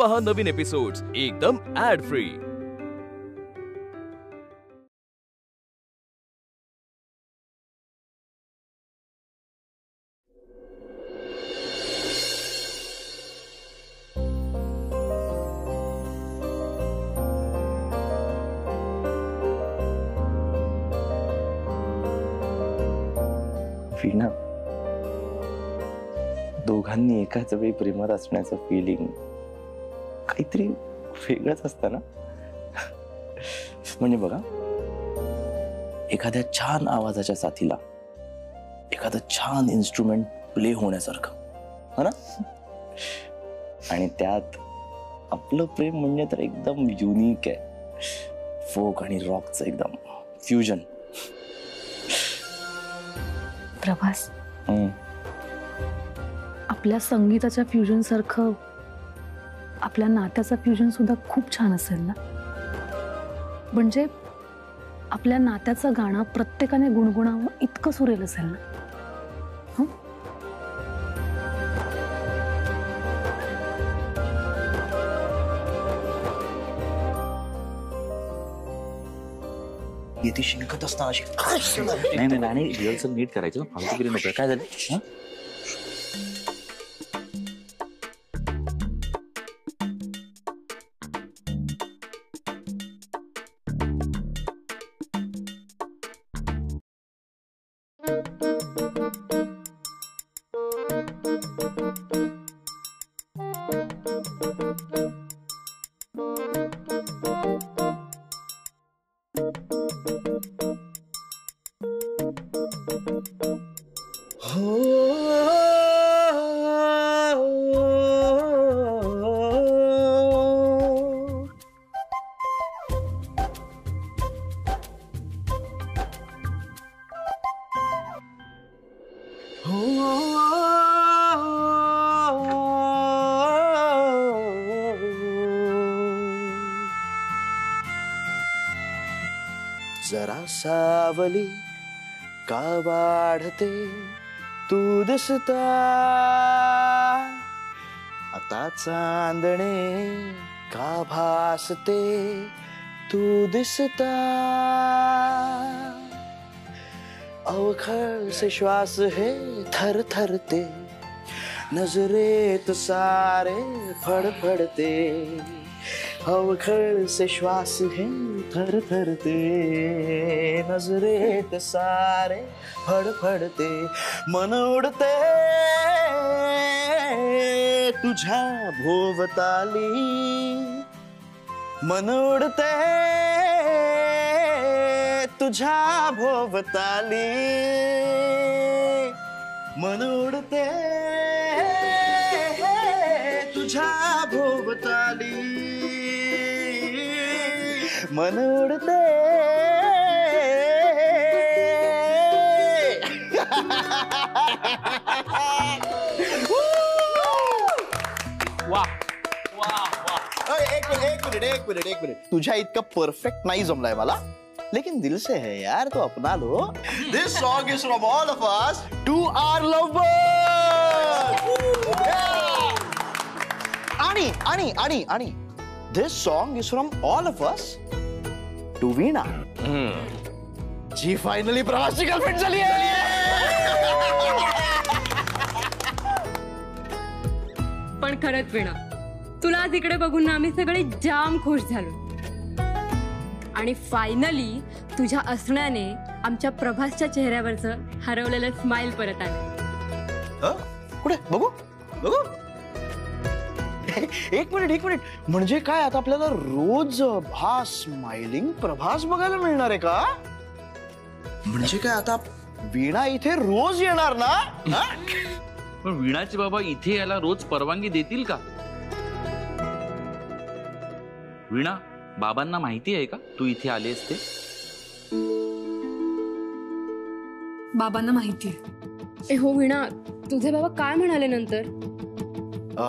पहा नवीन एपिसोड्स एकदम add free. वीणा, दोघांनी एकाच वेळी प्रेमात असण्याचं फिलिंग काहीतरी वेगळंच असतं ना। म्हणजे बघा, एखाद्या छान आवाजाच्या साथीला एखादं छान इन्स्ट्रुमेंट प्ले होण्यासारखं, है ना? आणि त्यात आपलं प्रेम म्हणजे तर एकदम युनिक आहे, फोक आणि रॉकचं एकदम फ्युजन। प्रभास, आपल्या संगीताच्या फ्युजन सारखं आपल्या नात्याचा फ्युजन सुद्धा खूप छान असेल ना। म्हणजे आपल्या नात्याचं गाणं प्रत्येकाने गुणगुणावं इतकं सुरेल असेल ना। येते शिंकत असताना अशी नाही नाही नाही, रिहर्सल नीट करायचं, फालतूगिरी नको। काय झालं? जरा सावली का वाढते तू दिसता, आता चांदणे का भासते तू दिसता, अवखळ से श्वास है थर थरते, नजरेत सारे फड़फड़ते, अवखळ से श्वास है थर थरते, नजरेत सारे फड़फड़ते, मन उडते तुझ्या भोवताली, मन उडते तुझ्या भोवताली, मन उडते तुझ्या भोवताली, मन उडते। एक मिनिट, तुझ्या इतका परफेक्ट नाही जमलाय मला, लेकिन दिल से है यार, तो अपना लो। This song is from all of us to our lovers. आणि this song is from all of us to Veena, ji finally प्रवासची गर्लफ्रेंड झाली आहे। पण खरंच वीणा, तुला आज इकडे बघून ना आम्ही सगळे जाम खुश झालो, आणि फायनली तुझ्या असण्याने आमच्या प्रभासच्या चेहऱ्यावरचं हरवलेलं स्माइल परत आलं। कुठे बघू बघू? एक मिनिट, म्हणजे काय आता आपल्याला रोज हा स्माइलिंग प्रभास बघायला मिळणार आहे का? म्हणजे काय आता वीणा इथे रोज येणार ना? पण वीणाचे बाबा इथे यायला रोज परवानगी देतील का? वीणा, बाबांना माहिती आहे का तू इथे आलेस ते? बाबांना माहिती आहे। हो वीणा, तुझे बाबा काय म्हणाले नंतर?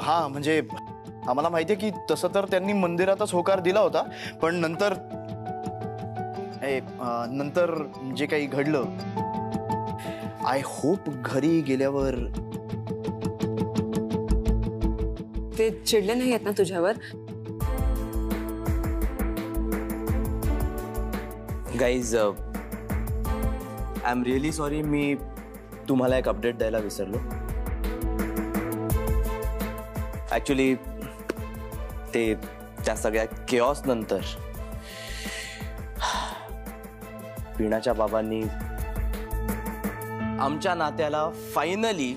हा म्हणजे आम्हाला माहितीये की तसं तर त्यांनी मंदिरातच होकार दिला होता, पण नंतर जे काही घडलं, आय होप घरी गेल्यावर ते चिडले नाही आहेत ना तुझ्यावर? Guys I am really sorry, मी तुम्हाला एक अपडेट द्यायला विसरलो. ऍक्च्युली ते त्या सगळ्या केऑस नंतर वीणाच्या बाबांनी आमच्या नात्याला फायनली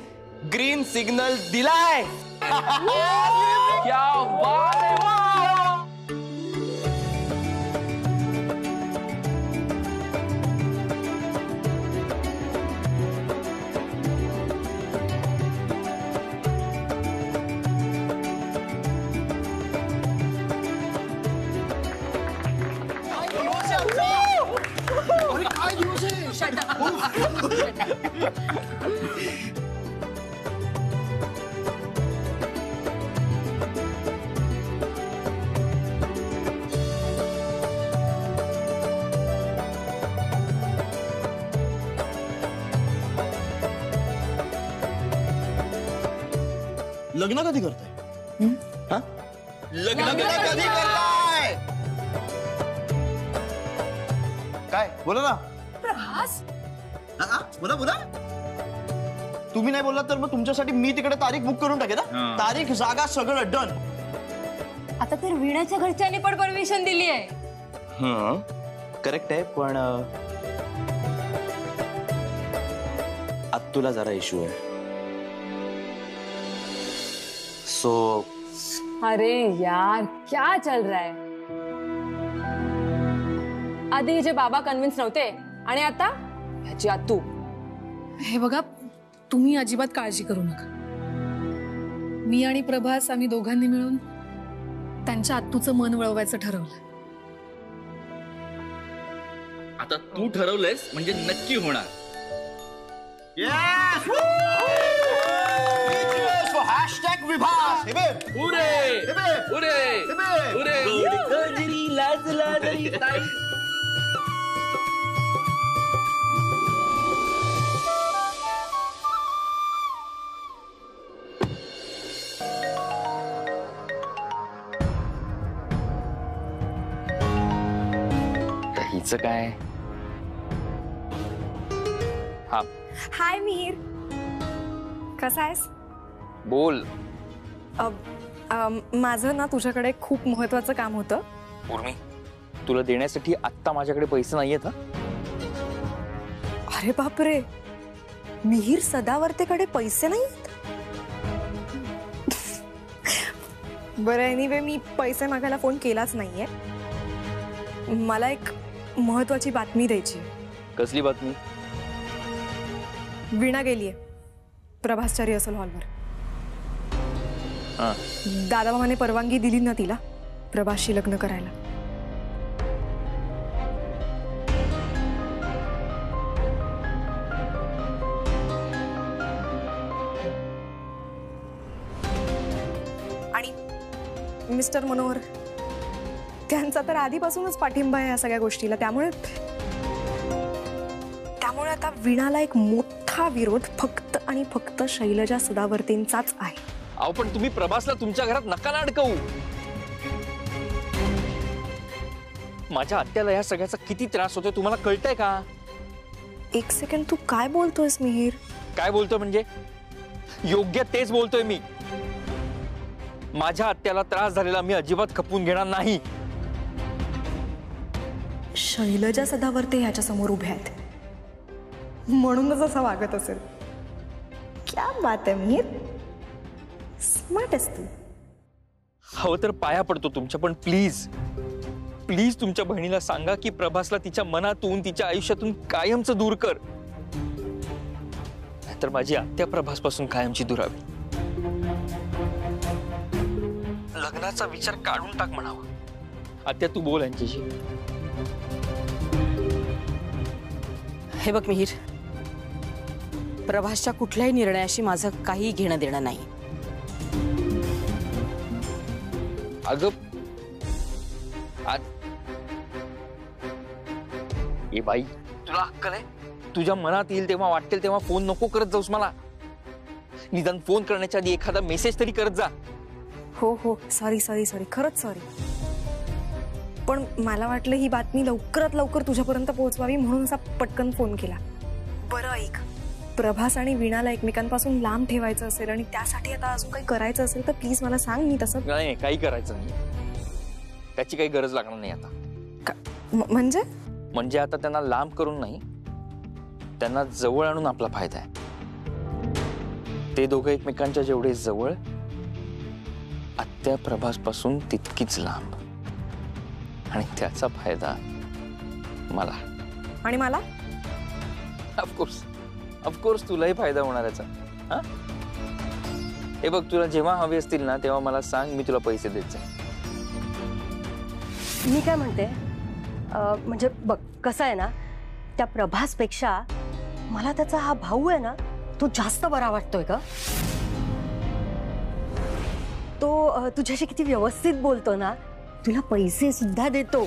ग्रीन सिग्नल दिलाय. क्या बात है, वाह! लग्न कधी करताय? हा? लग्न कधी करताय? काय बोला ना. बोला बोला. तुम्ही नाही बोललात तर मग तुमच्यासाठी मी तिकडे तारीख बुक करून टाकेन. तारीख, जागा सगळं डन. आता तर वीणाच्या घरच्यांनी पण परमिशन दिली आहे. करेक्ट आहे, पण अत्तूला जरा इश्यू आहे. सो अरे यार, क्या चल रहा है? आधी हिचे बाबा कन्व्हिन्स नव्हते आणि आता ह्याची आतू. हे बघा, तुम्ही अजिबात काळजी करू नका. मी आणि प्रभास आम्ही दोघांनी मिळून त्यांच्या आत्तूचं मन वळवायचं ठरवलं. आता तू ठरवलंयस म्हणजे नक्की होणार. उरे उरे उरे. हिचं काय? हा, हाय मिहीर, कसा आहेस? बोल. माझं ना तुझ्याकडे खूप महत्वाचं काम होतं. उर्मी, तुला देण्यासाठी आत्ता माझ्याकडे पैसे नाहीयेत. अरे बापरे, मिहीर सदावर्तेकडे पैसे नाहीत? बरं, एनिवे मी पैसे मागायला फोन केलाच नाहीये. मला एक महत्वाची बातमी द्यायची. कसली बातमी? वीणा गेलीये प्रभासच्या रिहर्सल हॉलवर. दादामामाने परवानगी दिली ना तिला प्रभासशी लग्न करायला. आणि मिस्टर मनोहर त्यांचा तर आधीपासूनच पाठिंबा आहे या सगळ्या गोष्टीला. त्यामुळे आता वीणाला एक मोठा विरोध फक्त आणि फक्त शैलजा सदावर्तेंचाच आहे. अहो, पण तुम्ही प्रभासला तुमच्या घरात नका ना अडकवू. माझ्या आत्याला या सगळ्याचा किती त्रास होतोय तुम्हाला कळतंय का? एक सेकंड, तू काय बोलतोयस मिहीर? काय बोलतोय म्हणजे? योग्य तेच बोलतोय मी. माझ्या आत्याला त्रास झालेला मी अजिबात खपवून घेणार नाही. शैलजा सदावर्ते ह्याच्या समोर उभ्या आहेत म्हणूनच असं वागत असेल. क्या बात आहे मिहीर, स्मार्ट आहेस तू. हवं तर पाया पडतो तुमच्या, पण प्लीज प्लीज तुमच्या बहिणीला सांगा की प्रभासला तिच्या मनातून तिच्या आयुष्यातून कायमचं दूर कर, नाहीतर माझी आत्या प्रभासपासून कायमची दुरावी. लग्नाचा विचार काढून टाक म्हणावा. आत्या तू बोल यांच्याशी. हे बघ मिहीर, प्रभासच्या कुठल्याही निर्णयाशी माझं काही घेणं देणं नाही. अगं ए बाई, तुला अक्कल आहे? तुझ्या मनात येईल तेव्हा, वाटेल तेव्हा फोन नको करत जाऊस मला. निदान फोन करण्याच्या आधी एखादा मेसेज तरी करत जा. हो हो, सॉरी सॉरी सॉरी, खरंच सॉरी. पण मला वाटलं ही बातमी लवकरात लवकर तुझ्यापर्यंत पोहोचवावी म्हणून असा पटकन फोन केला. बरं ऐक, प्रभास आणि वीणाला एकमेकांपासून लांब ठेवायचं असेल आणि त्यासाठी आता अजून काही करायचं असेल तर प्लीज मला सांग. मी तसं नाही, काही करायचं नाही, त्याची काही गरज लागणार नाही आता. म्हणजे आता त्यांना लांब करून नाही, त्यांना जवळ आणून आपला फायदा आहे. ते दोघं एकमेकांच्या जेवढे जवळ, आत्या प्रभास पासून तितकीच लांब, आणि त्याचा फायदा मला. आणि मला ऑफकोर्स तुलाही फायदा होणार याचा. हा, हे बघ, तुला जेव्हा हवे असतील ना तेव्हा मला सांग, मी तुला पैसे देत जाईन. मी काय म्हणते, म्हणजे बघ कसं आहे ना, त्या प्रभासपेक्षा मला त्याचा हा भाऊ आहे ना, तो जास्त बरा वाटतोय का. तो तुझ्याशी किती व्यवस्थित बोलतो ना, तुला पैसे सुद्धा देतो.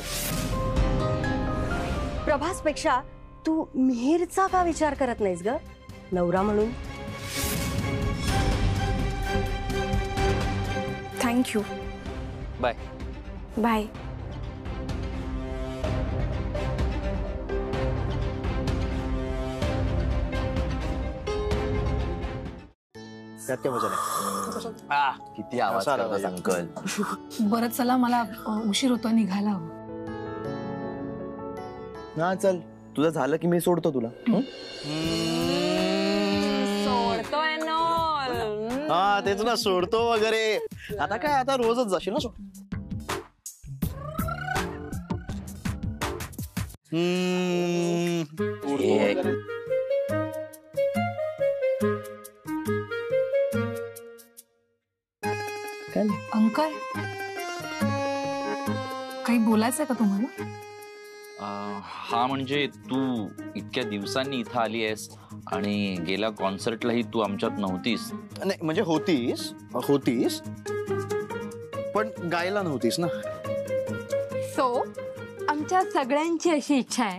प्रभासपेक्षा तू मिहिरचा का विचार करत नाहीस ग, नवरा म्हणून. थँक्यू. Bye bye. किती आवाज करतात अंकल. बरं चला, मला उशीर होतो, निघायला हवं. हा चल, तुझं झालं की मी सोडतो तुला. सोडतोय ना. हा तेच ना, सोडतो वगैरे. आता काय, आता रोजच जाशील ना. अंकल, काही बोलायचंय का तुम्हाला? हा, म्हणजे तू इतक्या दिवसांनी इथं आली आहेस आणि गेल्या कॉन्सर्टलाही तू आमच्यात नव्हतीस. नाही म्हणजे होतीस पण गायला नव्हतीस ना. सो आमच्या सगळ्यांची अशी इच्छा आहे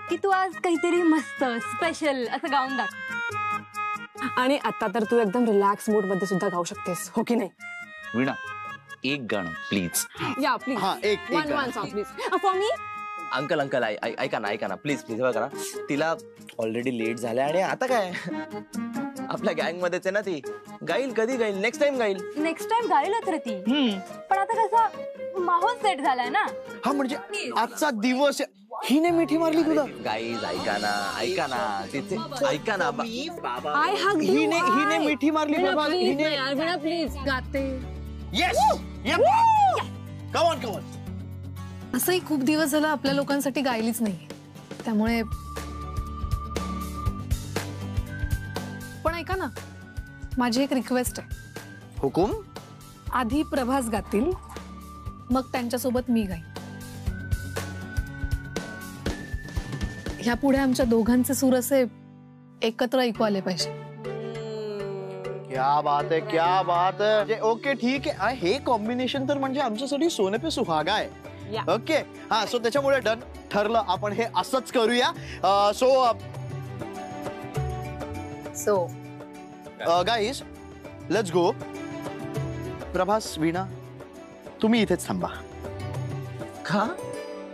की तू आज काहीतरी मस्त स्पेशल असं गाऊन दाखव. आणि आता तर तू एकदम रिलॅक्स मूड मध्ये सुद्धा गाऊ शकतेस, हो की नाही. वीणा, एक गाणं प्लीज. या प्लीज. हा, एक one song please for me. Uncle ऐका ना प्लीज बघा, तिला ऑलरेडी लेट झालंय आणि आता काय, आपल्या गँग मध्येच आहे ना ती. गाईल, कधी गाईल, नेक्स्ट टाइम गाईलच रे ती. पण आता कसं माहोल सेट झालाय ना. हा म्हणजे आजचा दिवस हिने मिठी मारली तुला. गाईज ऐका ना तिथे ऐका ना. हिने मिठी मारली बाबा. प्लीज गाते. Yes, come on. असंही खूप दिवस झालं आपल्या लोकांसाठी गायलीच नाही, त्यामुळे. पण ऐका ना, माझी एक रिक्वेस्ट आहे. हुकूम. आधी प्रभास गातील, मग त्यांच्यासोबत मी गाईन. ह्या पुढे आमच्या दोघांचे सूर असे एकत्र ऐकू आले पाहिजे. क्या बात है. ओके ठीक आहे, हे कॉम्बिनेशन तर म्हणजे आमच्यासाठी सोने पे सुहागा आहे. ओके, हा, सो त्याच्यामुळे डन ठरलं, आपण हे असंच करूया. So guys, let's go. Prabhas, Veena, तुम्ही इथेच थांबा. का?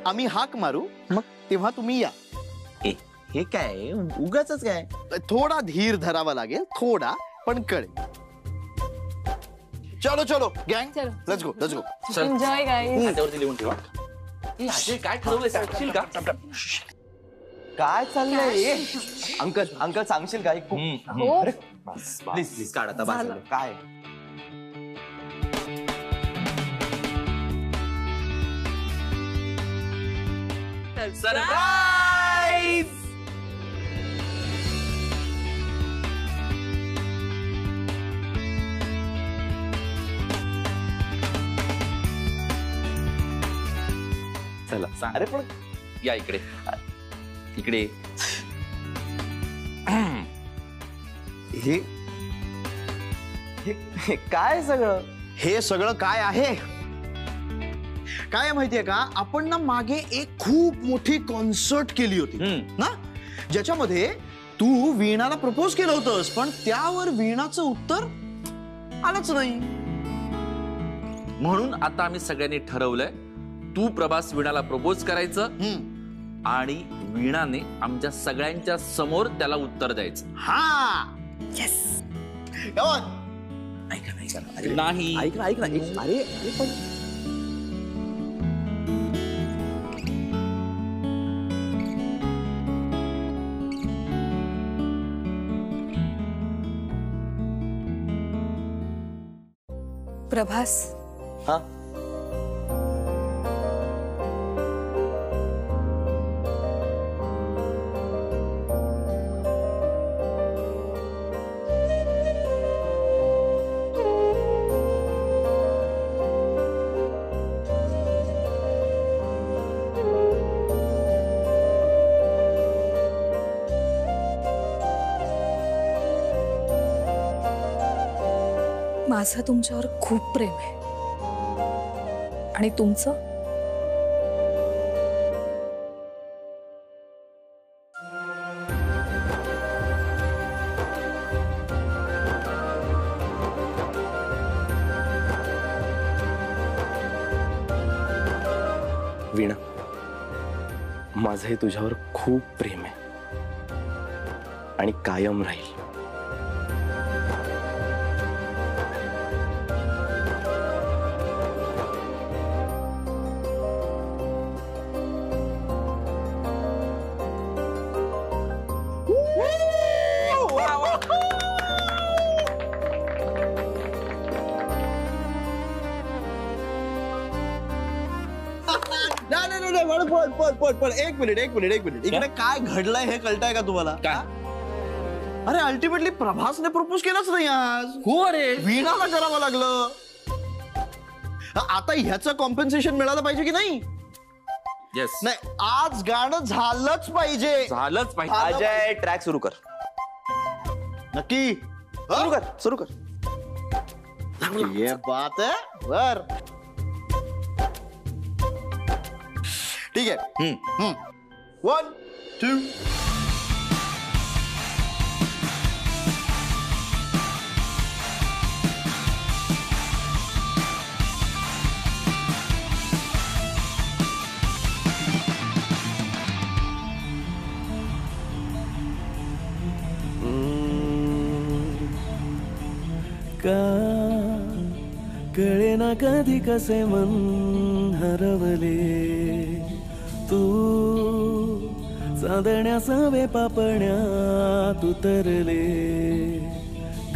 आम्ही हाक मारू, मग तेव्हा तुम्ही या. हे काय उगाचच काय, थोडा धीर धरावा लागेल, थोडा, पण कळेल. चलो गँग, लेट्स गो. Enjoy guys. त्यावरती लिहून ठेवा. काय ठरवलंय सांगशील का? काय चाललंय? अंकल सांगशील काय? प्लीज काढ आता. बस काय सरप्राईज. चला सांग. अरे पण या इकडे. हे काय सगळं? हे सगळं काय आहे? काय माहितीये का, आपण ना मागे एक खूप मोठी कॉन्सर्ट केली होती ना, ज्याच्यामध्ये तू वीणाला प्रपोज केलं होतंस, पण त्यावर वीणाचं उत्तर आलंच नाही. म्हणून आता आम्ही सगळ्यांनी ठरवलंय तू प्रभास वीणाला प्रपोज करायचं आणि वीणाने आमच्या सगळ्यांच्या समोर त्याला उत्तर द्यायचं. हा येस ऐका नाही ऐक ना अरे पण प्रभास हा माझं तुमच्यावर खूप प्रेम आहे आणि तुमचं वीणा माझंही तुझ्यावर खूप प्रेम आहे आणि कायम राहील. एक मिनिट इकडे काय घडलंय हे कळतंय का तुम्हाला? अरे अल्टिमेटली प्रभासने प्रपोज केलाच नाही आज. हो रे, वीणाला करावं लागलं. आता ह्याचं कॉम्पेन्सेशन मिळालं पाहिजे की नाही? येस, नाही आज गाणं झालंच पाहिजे. अजय ट्रॅक सुरू कर. नक्की सुरू कर. ये बात है. बर ठीक आहे. 1 2 का कळे ना कधी कसे मन हरवले तू चांदण्या सवे पापण्यात उतरले.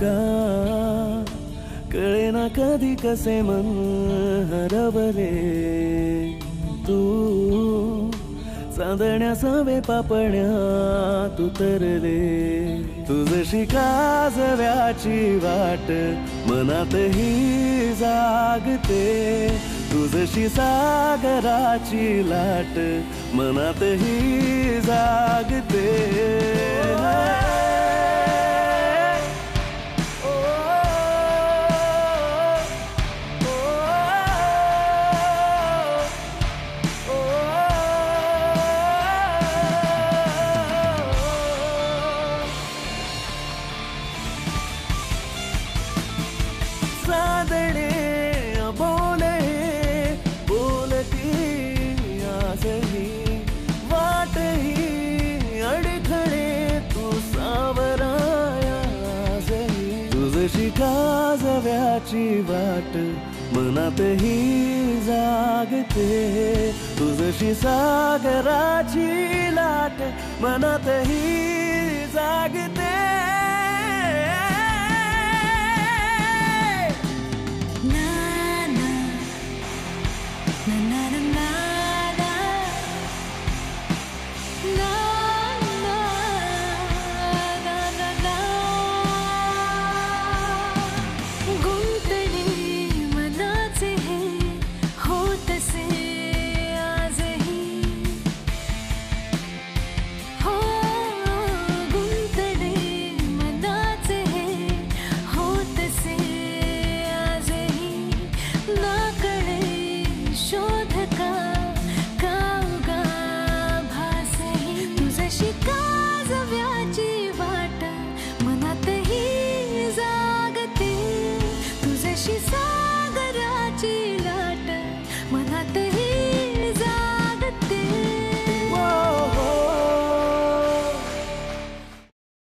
का कळे ना कधी कसे मन हरवले तू चांदण्या सवे पापण्यात उतरले. तुझशी काजव्याची वाट मनातही जागते. तुझशी सागराची लाट मनातही जागते. काजव्याची वाट मनातही जागते. तुझशी सागराची लाट मनातही जागते.